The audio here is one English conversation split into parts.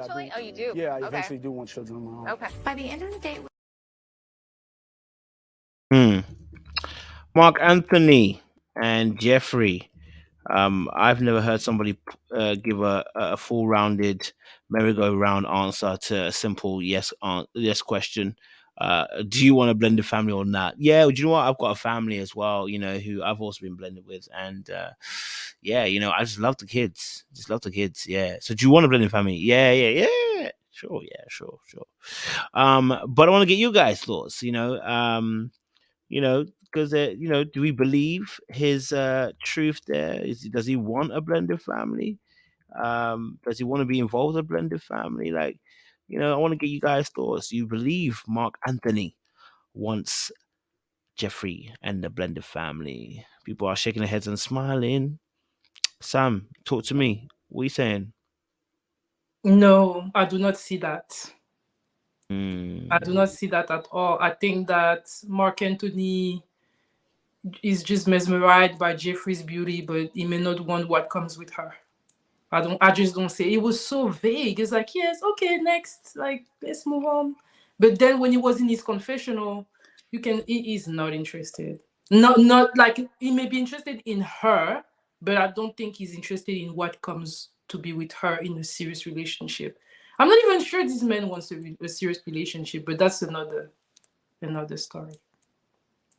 Actually? Oh, you do? Yeah, I Okay. eventually do want children of my own. Okay. By the end of the day, Mark Anthony and Jeffrey. I've never heard somebody give a full-rounded merry-go-round answer to a simple yes question. Do you want a blended family or not? Yeah, do you know what? I've got a family as well, who I've also been blended with. And yeah, I just love the kids. Yeah. So do you want a blended family? Yeah. Sure, yeah, sure. But I want to get you guys' thoughts, because do we believe his truth there? Does he want a blended family? Does he want to be involved in a blended family? Like, I want to get you guys' thoughts. Do you believe Mark Anthony wants Jeffrey and the blended family? People are shaking their heads and smiling. Sam, talk to me. What are you saying? No, I do not see that. I do not see that at all. I think that Mark Anthony is just mesmerized by Jeffrey's beauty, but he may not want what comes with her. I just don't say. It was so vague. It's like, yes, okay, next, like, let's move on. But then when he was in his confessional, he is not interested. Not like he may be interested in her, but I don't think he's interested in what comes to be with her in a serious relationship. I'm not even sure this man wants a serious relationship, but that's another story.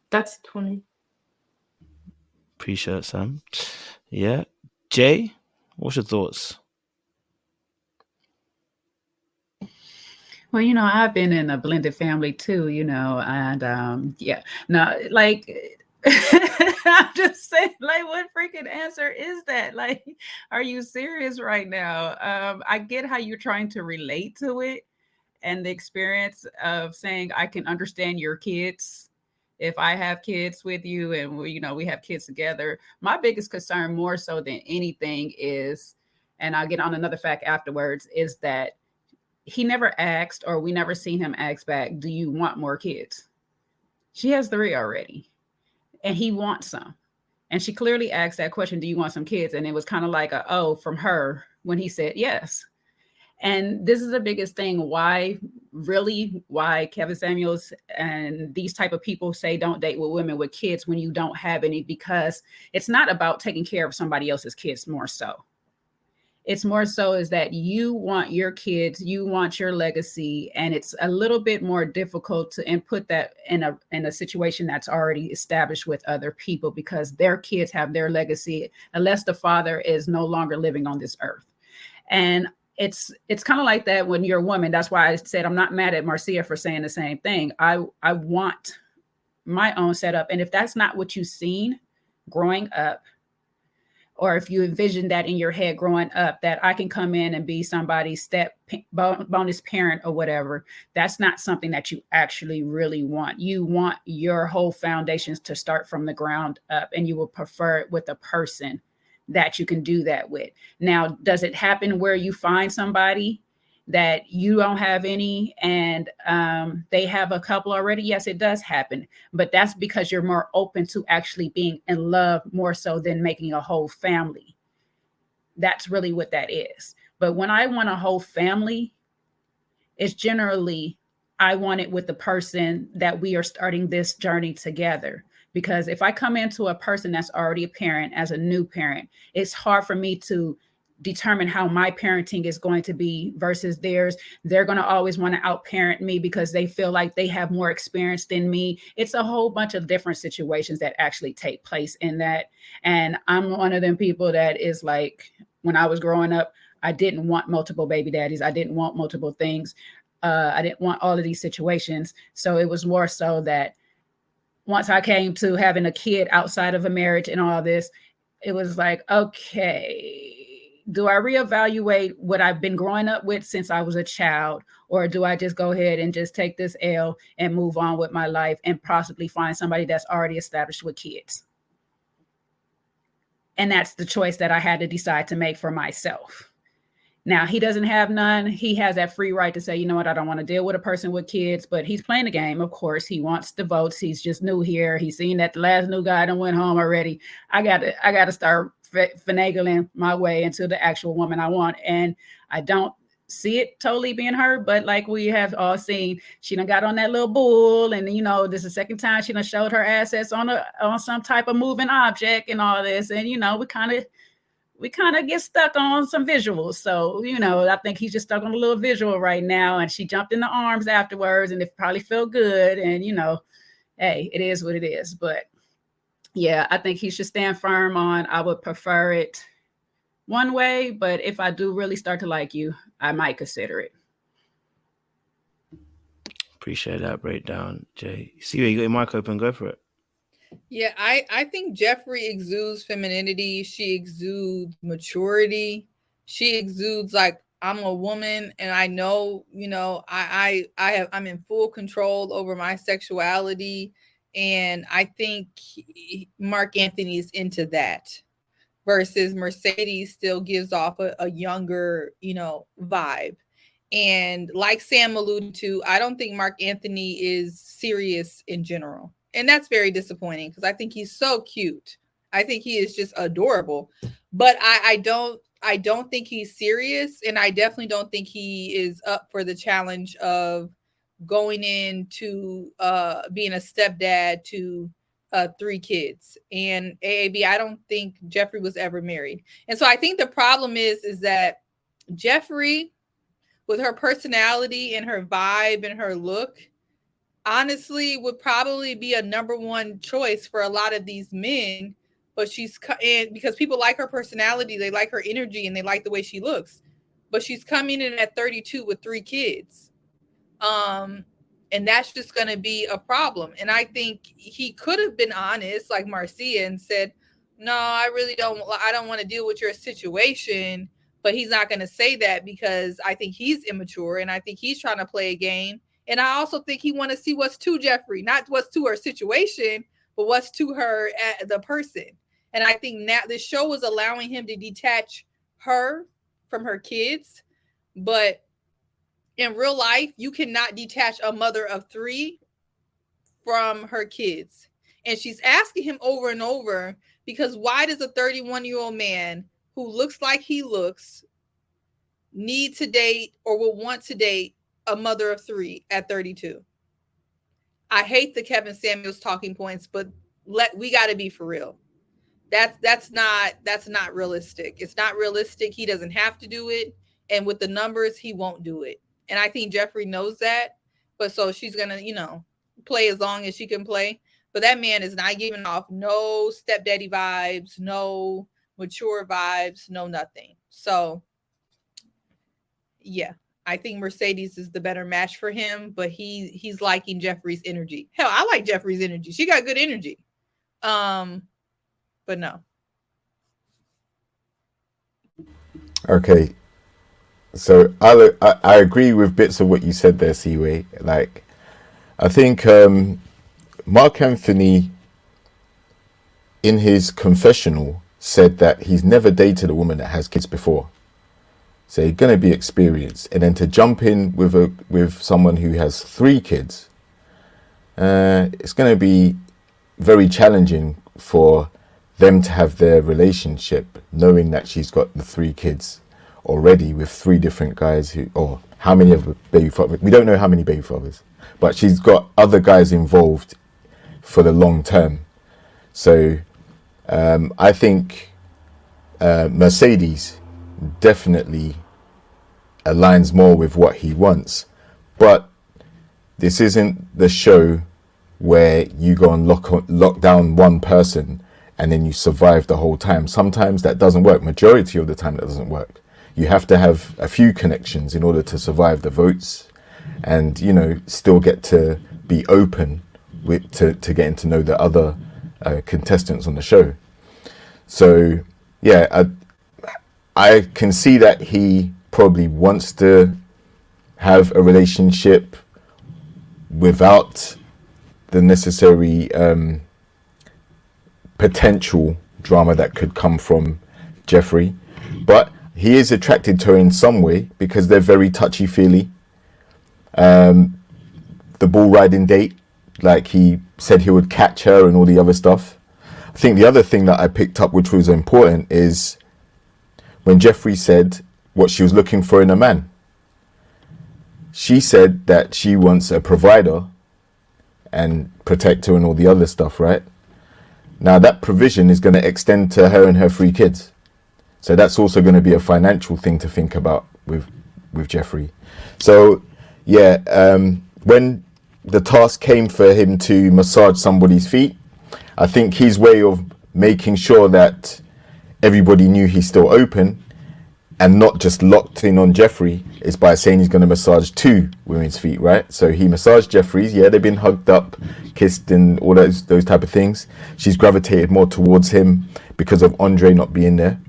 That's it for me. Appreciate it, Sam. Yeah. Jay, what's your thoughts? Well, I've been in a blended family too, and yeah, no, like, I'm just saying, like, what freaking answer is that? Like, are you serious right now? I get how you're trying to relate to it and the experience of saying, I can understand your kids. If I have kids with you and we have kids together, my biggest concern more so than anything is, and I'll get on another fact afterwards, is that he never asked, or we never seen him ask back, do you want more kids? She has 3 already, and he wants some. And she clearly asked that question, do you want some kids? And it was kind of like a, oh, from her when he said yes. And this is the biggest thing why Kevin Samuels and these type of people say don't date with women with kids when you don't have any, because it's not about taking care of somebody else's kids more so. It's more so is that you want your kids, you want your legacy, and it's a little bit more difficult to input that in a situation that's already established with other people, because their kids have their legacy unless the father is no longer living on this earth. And it's kind of like that when you're a woman. That's why I said I'm not mad at Marcia for saying the same thing. I want my own setup, and if that's not what you've seen growing up, or if you envision that in your head growing up, that I can come in and be somebody's bonus parent or whatever, that's not something that you actually really want. You want your whole foundations to start from the ground up, and you will prefer it with a person that you can do that with. Now, does it happen where you find somebody that you don't have any and they have a couple already? Yes, it does happen. But that's because you're more open to actually being in love more so than making a whole family. That's really what that is. But when I want a whole family, it's generally, I want it with the person that we are starting this journey together. Because if I come into a person that's already a parent as a new parent, it's hard for me to determine how my parenting is going to be versus theirs. They're going to always want to outparent me because they feel like they have more experience than me. It's a whole bunch of different situations that actually take place in that. And I'm one of them people that is like, when I was growing up, I didn't want multiple baby daddies. I didn't want multiple things. I didn't want all of these situations. So it was more so that once I came to having a kid outside of a marriage and all this, it was like, okay, do I reevaluate what I've been growing up with since I was a child? Or do I just go ahead and just take this L and move on with my life and possibly find somebody that's already established with kids? And that's the choice that I had to decide to make for myself. Now, he doesn't have none. He has that free right to say, you know what, I don't want to deal with a person with kids, but he's playing the game. Of course, he wants the votes. He's just new here. He's seen that the last new guy done went home already. I got to start finagling my way into the actual woman I want. And I don't see it totally being her, but like we have all seen, she done got on that little bull, and you know, this is the second time she done showed her assets on some type of moving object and all this, and you know, we kind of get stuck on some visuals. So, you know, I think he's just stuck on a little visual right now, and she jumped in the arms afterwards, and it probably felt good, and you know, hey, it is what it is. But yeah, I think he should stand firm on, I would prefer it one way, but if I do really start to like you, I might consider it. Appreciate that breakdown, Jay. See, you got your mic open, go for it. Yeah, I think Jefferi exudes femininity. She exudes maturity. She exudes like, I'm a woman and I know, you know, I'm in full control over my sexuality. And I think Marc Anthony is into that, versus Mercedes still gives off a younger, you know, vibe. And like Sam alluded to, I don't think Marc Anthony is serious in general. And that's very disappointing because I think he's so cute. I think he is just adorable. But I don't think he's serious. And I definitely don't think he is up for the challenge of going into being a stepdad to 3 kids. And AAB, I don't think Jefferi was ever married. And so I think the problem is that Jefferi, with her personality and her vibe and her look, honestly would probably be a number 1 choice for a lot of these men. But she's in because people like her personality, they like her energy, and they like the way she looks. But she's coming in at 32 with 3 kids. And that's just going to be a problem. And I think he could have been honest, like Marcia, and said, no, I don't want to deal with your situation. But he's not going to say that because I think he's immature and I think he's trying to play a game. And I also think he wants to see what's to Jefferi, not what's to her situation, but what's to her, the person. And I think now this show is allowing him to detach her from her kids. But in real life, you cannot detach a mother of 3 from her kids. And she's asking him over and over, because why does a 31-year-old man who looks like he looks need to date or will want to date a mother of 3 at 32? I hate the Kevin Samuels talking points, but we got to be for real. That's not realistic. It's not realistic. He doesn't have to do it. And with the numbers, he won't do it. And I think Jefferi knows that. But so she's going to, you know, play as long as she can play. But that man is not giving off no stepdaddy vibes, no mature vibes, no nothing. So, yeah, I think Mercedes is the better match for him. But he's liking Jefferi's energy. Hell, I like Jefferi's energy. She got good energy. But no. Okay. So I agree with bits of what you said there, Seaway. Like, I think Marc Anthony, in his confessional, said that he's never dated a woman that has kids before. So he's going to be experienced. And then to jump in with someone who has 3 kids, it's going to be very challenging for them to have their relationship, knowing that she's got the 3 kids already with 3 different guys or how many of the baby fathers, we don't know how many baby fathers, but she's got other guys involved for the long term. So I think Mercedes definitely aligns more with what he wants, but this isn't the show where you go and lock down one person and then you survive the whole time. Sometimes that doesn't work. Majority of the time that doesn't work. You have to have a few connections in order to survive the votes, and you know, still get to be open to getting to know the other contestants on the show. So yeah, I can see that he probably wants to have a relationship without the necessary potential drama that could come from Jefferi, but he is attracted to her in some way because they're very touchy-feely. The bull riding date, like he said he would catch her and all the other stuff. I think the other thing that I picked up, which was important, is when Jefferi said what she was looking for in a man. she said that she wants a provider and protector and all the other stuff, right? Now that provision is going to extend to her and her 3 kids. So that's also going to be a financial thing to think about with Jefferi. So yeah, when the task came for him to massage somebody's feet, I think his way of making sure that everybody knew he's still open and not just locked in on Jefferi is by saying he's going to massage 2 women's feet, right? So he massaged Jefferi's. Yeah, they've been hugged up, kissed, and all those type of things. She's gravitated more towards him because of Andre not being there.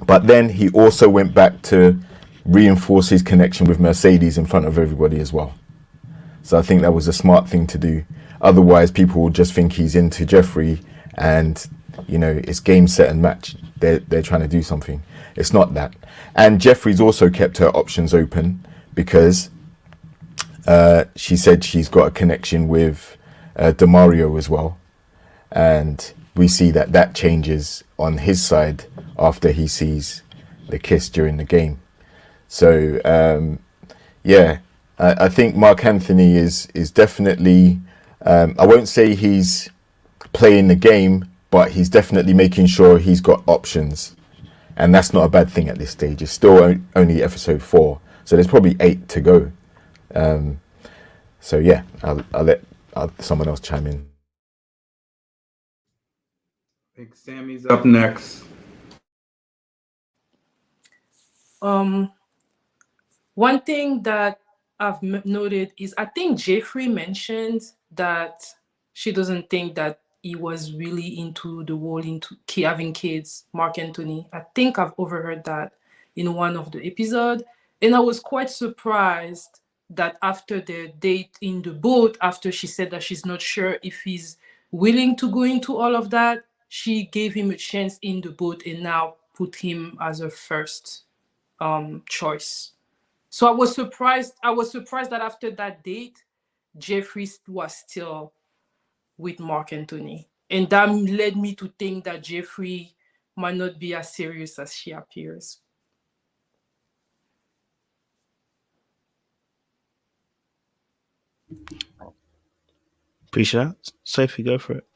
But then he also went back to reinforce his connection with Mercedes in front of everybody as well. So I think that was a smart thing to do. Otherwise, people will just think he's into Jefferi and, you know, it's game, set and match. They're trying to do something. It's not that. And Jefferi's also kept her options open because she said she's got a connection with Demario as well. And we see that changes on his side after he sees the kiss during the game. So, yeah, I think Marc Anthony is definitely, I won't say he's playing the game, but he's definitely making sure he's got options. And that's not a bad thing at this stage. It's still only episode 4. So there's probably 8 to go. So yeah, I'll let someone else chime in. I think Sammy's up next. One thing that I've noted is I think Jefferi mentioned that she doesn't think that he was really into the whole into having kids, Marc Anthony. I think I've overheard that in one of the episodes. And I was quite surprised that after the date in the boat, after she said that she's not sure if he's willing to go into all of that, she gave him a chance in the boat and now put him as her first choice. So I was surprised that after that date, Jefferi was still with Marc Anthony. And that led me to think that Jefferi might not be as serious as she appears. Appreciate that. Sophie, go for it.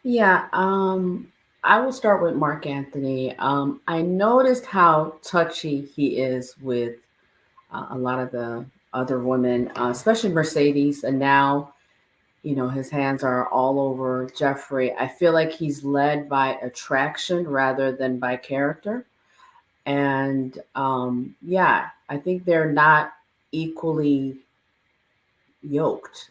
Yeah, I will start with Marc Anthony. I noticed how touchy he is with a lot of the other women, especially Mercedes, and now, you know, his hands are all over Jefferi. I feel like he's led by attraction rather than by character. And yeah, I think they're not equally yoked.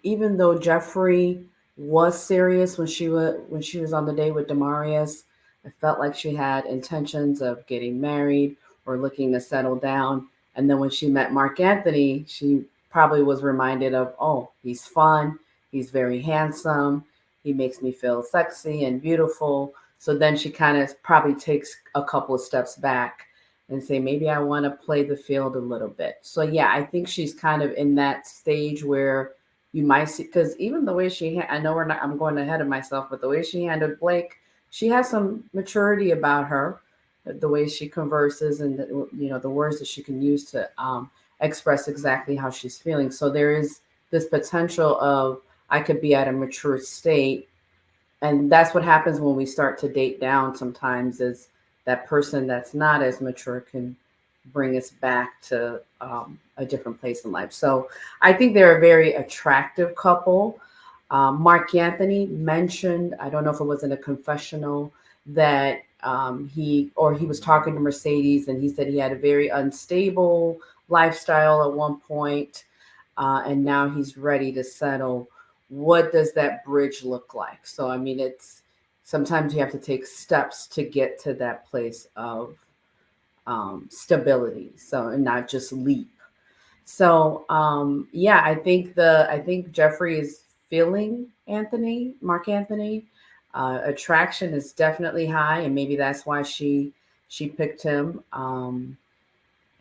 Even though Jefferi was serious when she was on the date with Demarius, I felt like she had intentions of getting married or looking to settle down. And then when she met Marc Anthony, she probably was reminded of, oh, he's fun, he's very handsome, he makes me feel sexy and beautiful. So then she kind of probably takes a couple of steps back and say, maybe I want to play the field a little bit. So yeah, I think she's kind of in that stage where you might see, because even the way I know I'm going ahead of myself, but the way she handled Blake, she has some maturity about her, the way she converses and the words that she can use to express exactly how she's feeling. So there is this potential of I could be at a mature state. And that's what happens when we start to date down sometimes, is that person that's not as mature can bring us back to a different place in life. So I think they're a very attractive couple. Marc Anthony mentioned, I don't know if it was in a confessional, that he was talking to Mercedes and he said he had a very unstable lifestyle at one point, and now he's ready to settle. What does that bridge look like? So, I mean, sometimes you have to take steps to get to that place of stability. So, and not just leap. So, yeah, I think Jefferi is feeling Marc Anthony. Attraction is definitely high, and maybe that's why she picked him. And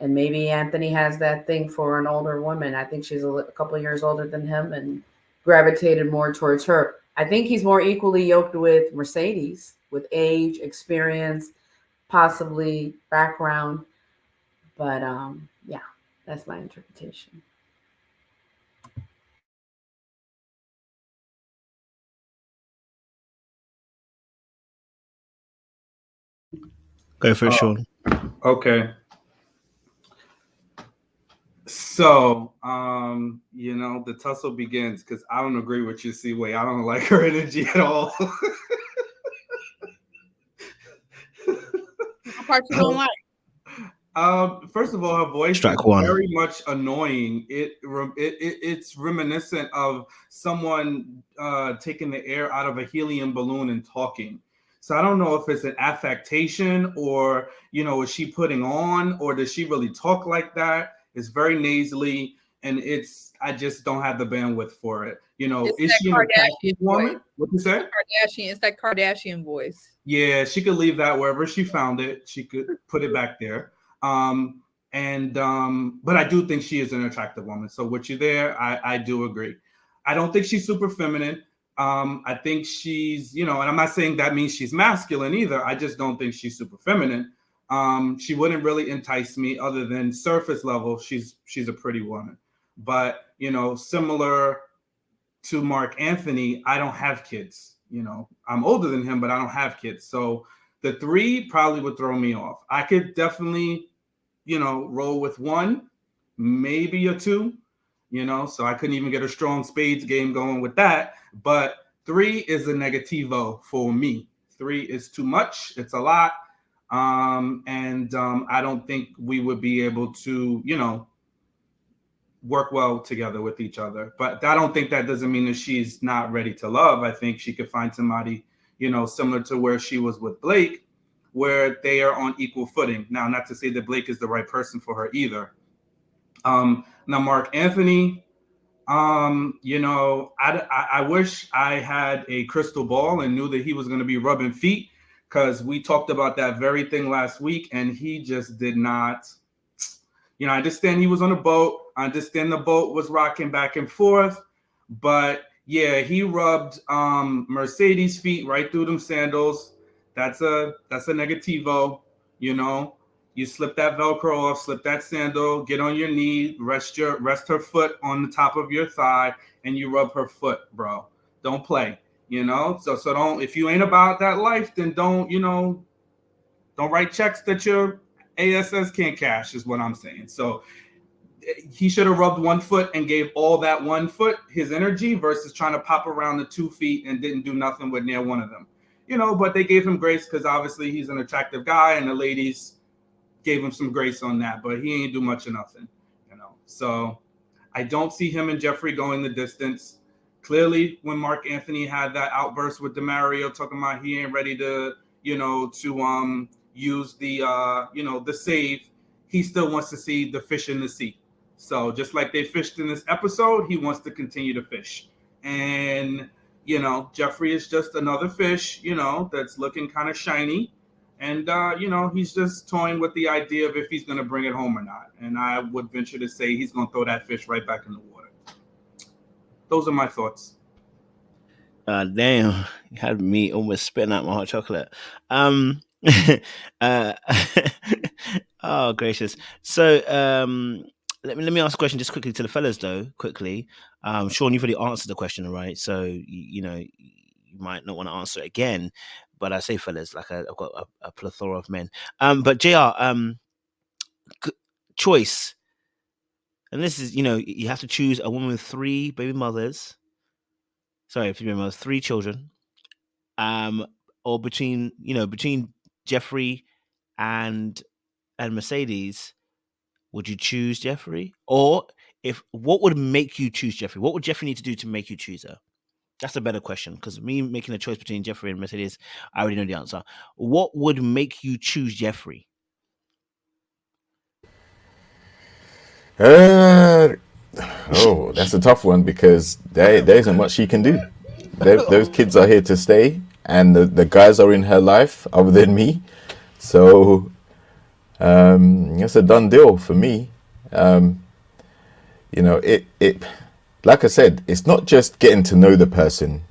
maybe Anthony has that thing for an older woman. I think she's a couple of years older than him and gravitated more towards her. I think he's more equally yoked with Mercedes, with age, experience, possibly background. But yeah, that's my interpretation. Go for it, Sean. Okay. So, the tussle begins because I don't agree with you, C-Way. I don't like her energy at all. What part you don't like? First of all, her voice Strike is one. very much annoying. It's reminiscent of someone taking the air out of a helium balloon and talking. So I don't know if it's an affectation or, is she putting on, or does she really talk like that? It's very nasally, and I just don't have the bandwidth for it. Is she an attractive woman? What you say? It's that Kardashian voice. Yeah, she could leave that wherever she found it. She could put it back there. But I do think she is an attractive woman. So with you there, I do agree. I don't think she's super feminine. I think she's, and I'm not saying that means she's masculine either. I just don't think she's super feminine. She wouldn't really entice me other than surface level. She's a pretty woman. But, similar to Marc Anthony, I don't have kids. I'm older than him, but I don't have kids. So the 3 probably would throw me off. I could definitely, roll with 1, maybe a 2, so I couldn't even get a strong spades game going with that. But 3 is a negativo for me. 3 is too much. It's a lot. I don't think we would be able to, work well together with each other. But I don't think that doesn't mean that she's not ready to love. I think she could find somebody, similar to where she was with Blake, where they are on equal footing. Now, not to say that Blake is the right person for her either. Now, Marc Anthony, I wish I had a crystal ball and knew that he was going to be rubbing feet, because we talked about that very thing last week, and he just did not. I understand he was on a boat. I understand the boat was rocking back and forth. But, yeah, he rubbed Mercedes' feet right through them sandals. That's a negativo, You slip that Velcro off, slip that sandal, get on your knee, rest her foot on the top of your thigh, and you rub her foot, bro. Don't play, So don't, if you ain't about that life, then don't write checks that your ASS can't cash, is what I'm saying. So he should have rubbed 1 foot and gave all that 1 foot his energy versus trying to pop around the 2 feet and didn't do nothing with near one of them. But they gave him grace because obviously he's an attractive guy, and the ladies gave him some grace on that, but he ain't do much of nothing, So I don't see him and Jefferi going the distance. Clearly, when Marc Anthony had that outburst with DeMario talking about he ain't ready to, use the the save, he still wants to see the fish in the sea. So just like they fished in this episode, he wants to continue to fish. And Jefferi is just another fish, that's looking kind of shiny. And he's just toying with the idea of if he's going to bring it home or not. And I would venture to say he's going to throw that fish right back in the water. Those are my thoughts. Damn, you had me almost spitting out my hot chocolate. Oh gracious. So let me ask a question just quickly to the fellas though, quickly. Sean, you've already answered the question, right? So you might not want to answer it again, but I say fellas, like I've got a plethora of men. But JR, choice. And this is, you have to choose a woman with 3 baby mothers. Sorry, 3 children. Or between Jefferi and Mercedes, would you choose Jefferi? Or what would make you choose Jefferi? What would Jefferi need to do to make you choose her? That's a better question, because me making a choice between Jefferi and Mercedes, I already know the answer. What would make you choose Jefferi? That's a tough one, because there isn't much she can do. Those kids are here to stay, and the guys are in her life other than me. So it's a done deal for me. It like I said, it's not just getting to know the person,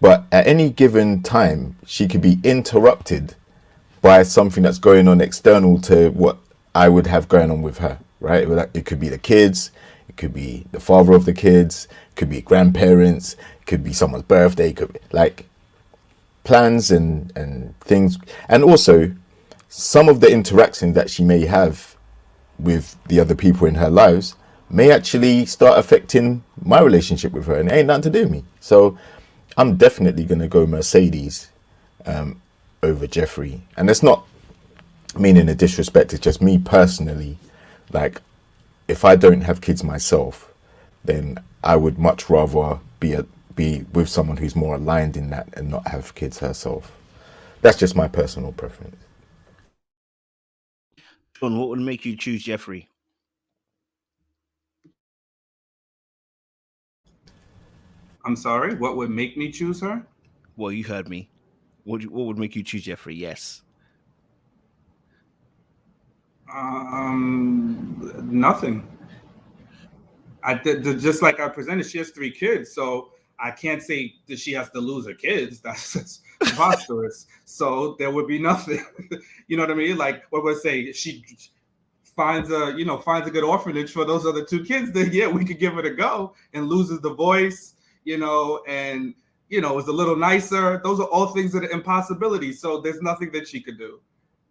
but at any given time, she could be interrupted by something that's going on external to what I would have going on with her, right? It could be the kids, it could be the father of the kids, it could be grandparents, it could be someone's birthday, it could be like plans and things. And also some of the interactions that she may have with the other people in her lives may actually start affecting my relationship with her, and it ain't nothing to do with me. So I'm definitely going to go Mercedes over Jefferi. And that's not meaning a disrespect, it's just me personally. Like, if I don't have kids myself, then I would much rather be with someone who's more aligned in that and not have kids herself. That's just my personal preference. John, what would make you choose Jefferi? I'm sorry, what would make me choose her? Well, you heard me. What would make you choose Jefferi? Yes. Nothing. Just like I presented, she has 3 kids, so I can't say that she has to lose her kids. That's preposterous. So there would be nothing. You know what I mean? Like, what would I say? She finds a good orphanage for those other 2 kids, then yeah, we could give it a go, and loses the voice, and is a little nicer. Those are all things that are impossibilities. So there's nothing that she could do.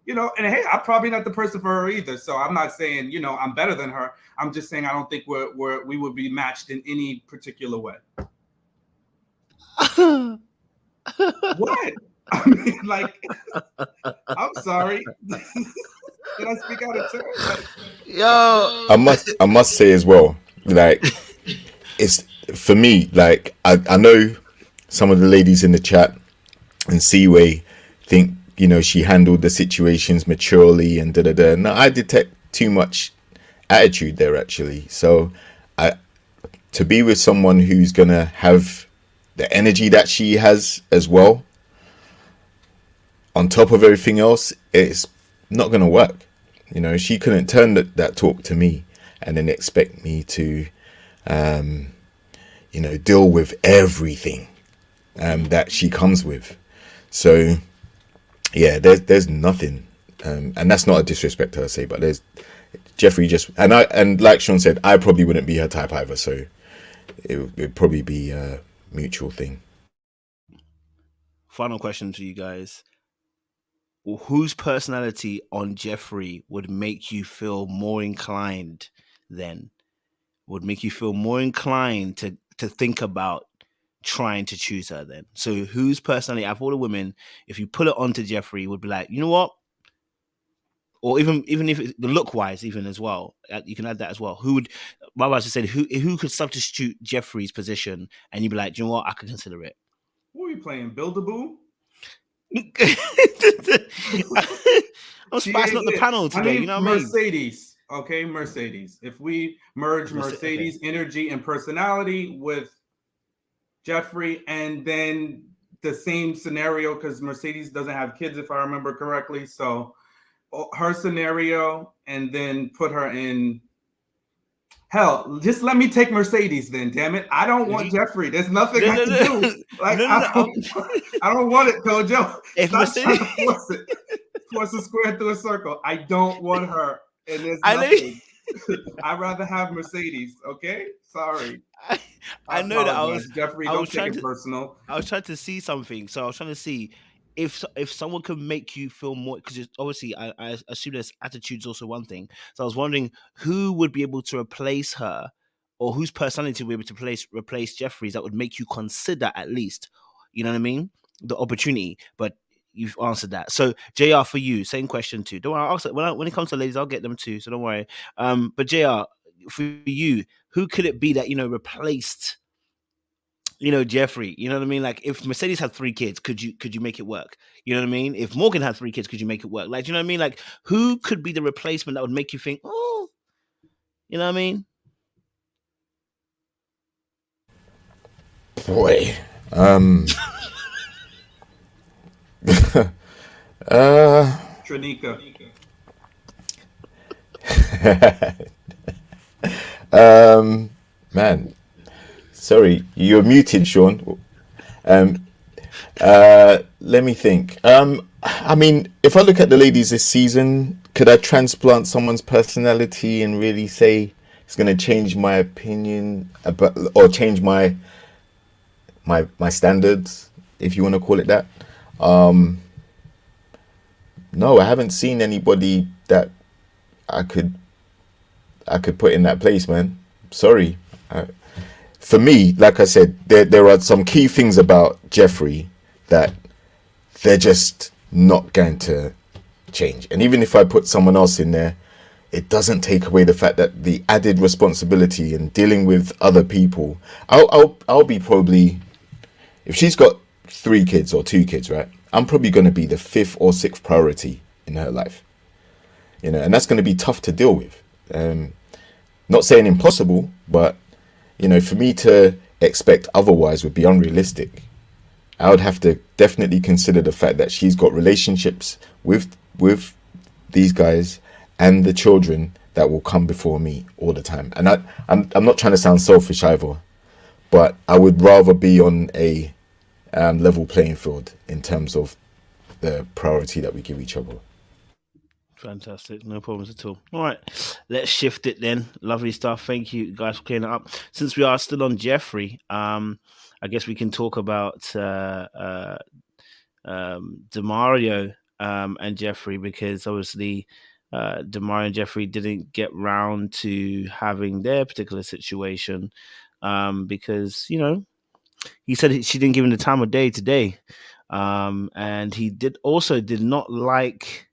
And hey, I'm probably not the person for her either. So I'm not saying, I'm better than her. I'm just saying I don't think we would be matched in any particular way. What? I mean, like, I'm sorry. Did I speak out of turn? Like, Yo, I must say as well, like, it's for me, like, I know some of the ladies in the chat and Seaway think, she handled the situations maturely and da-da-da. No, I detect too much attitude there, actually. So to be with someone who's going to have the energy that she has as well, on top of everything else, it's not going to work. She couldn't turn that talk to me and then expect me to, deal with everything that she comes with. So yeah, there's nothing, and that's not a disrespect to her, say, but there's Jefferi and like Sean said, I probably wouldn't be her type either, so it'd probably be a mutual thing. Final question to you guys: whose personality on Jefferi would make you feel more inclined? Then would make you feel more inclined to think about trying to choose her then? So whose personality, out of all the women, if you put it onto Jefferi, would be like, you know what? Or even if the look wise, even as well, you can add that as well. Who would, my wife said, who could substitute Jefferi's position, and you'd be like, you know what? I could consider it. What are we playing? Build-a-boo? I'm spicing up the panel today. You know what I mean? Mercedes. Okay, Mercedes. If we merge Mercedes' energy and personality with Jefferi, and then the same scenario, because Mercedes doesn't have kids, if I remember correctly. So her scenario, and then put her in. Hell, just let me take Mercedes then, damn it. I don't want Jefferi. There's nothing I can do. Like, I don't want it, Kojo. If Stop Mercedes... trying to force it. Force a square through a circle. I don't want her. And there's nothing. I'd rather have Mercedes, okay? Sorry. I know that Jefferi, don't take it personal. I was trying to see something. So I was trying to see if someone could make you feel more, because obviously I assume there's attitude's also one thing. So I was wondering who would be able to replace her, or whose personality would be able to replace Jefferi's that would make you consider at least, you know what I mean, the opportunity. But you've answered that. So JR, for you, same question too. Don't worry, I'll ask it. When it comes to ladies, I'll get them too. So don't worry. But JR, for you, who could it be that replaced Jefferi? You know what I mean? Like, if Mercedes had 3 kids, could you make it work? You know what I mean? If Morgan had 3 kids, could you make it work? Like, you know what I mean? Like, who could be the replacement that would make you think, oh, you know what I mean? Boy, Tranika. Man, sorry, you're muted, Sean. Let me think. I mean, if I look at the ladies this season, could I transplant someone's personality and really say it's going to change my opinion about, or change my standards, if you want to call it that? No, I haven't seen anybody that I could put in that place, man. Sorry. For me, like I said, there are some key things about Jefferi that they're just not going to change. And even if I put someone else in there, it doesn't take away the fact that the added responsibility in dealing with other people. I'll be probably, if she's got 3 kids or 2 kids, right? I'm probably going to be the 5th or 6th priority in her life, you know, and that's going to be tough to deal with. Not saying impossible, but you know, for me to expect otherwise would be unrealistic. I would have to definitely consider the fact that she's got relationships with these guys and the children that will come before me all the time. And I'm not trying to sound selfish either, but I would rather be on a level playing field in terms of the priority that we give each other. Fantastic, no problems at all. All right, let's shift it then. Lovely stuff. Thank you guys for clearing it up. Since we are still on Jefferi, I guess we can talk about Demario and Jefferi, because obviously Demario and Jefferi didn't get round to having their particular situation, because, you know, he said she didn't give him the time of day today, and he did not like